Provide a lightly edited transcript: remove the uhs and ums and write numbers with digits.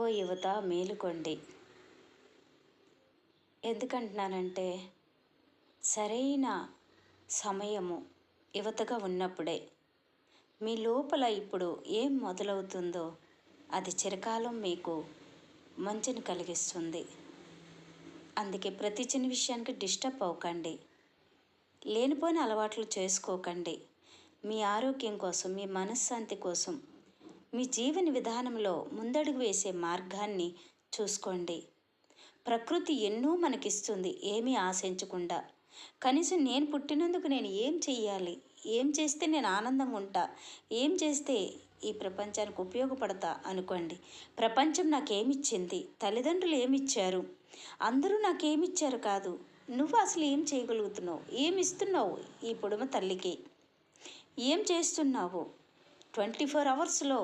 ఓ యువత మేలుకోండి. ఎందుకంటున్నానంటే సరైన సమయము యువతగా ఉన్నప్పుడే. మీ లోపల ఇప్పుడు ఏం మొదలవుతుందో అది చిరకాలం మీకు మంచిని కలిగిస్తుంది. అందుకే ప్రతి చిన్న విషయానికి డిస్టర్బ్ అవ్వకండి. లేనిపోయిన అలవాట్లు చేసుకోకండి. మీ ఆరోగ్యం కోసం, మీ మనశ్శాంతి కోసం, మీ జీవన విధానంలో ముందడుగు వేసే మార్గాన్ని చూసుకోండి. ప్రకృతి ఎన్నో మనకిస్తుంది ఏమీ ఆశించకుండా. కనీసం నేను పుట్టినందుకు నేను ఏం చెయ్యాలి, ఏం చేస్తే నేను ఆనందంగా ఉంటా, ఏం చేస్తే ఈ ప్రపంచానికి ఉపయోగపడతా అనుకోండి. ప్రపంచం నాకేమిచ్చింది, తల్లిదండ్రులు ఏమిచ్చారు, అందరూ నాకేమిచ్చారు కాదు, నువ్వు అసలు ఏం చేయగలుగుతున్నావు, ఏమి ఇస్తున్నావు ఈ పొడుమ తల్లికి, ఏం చేస్తున్నావు 24 అవర్స్లో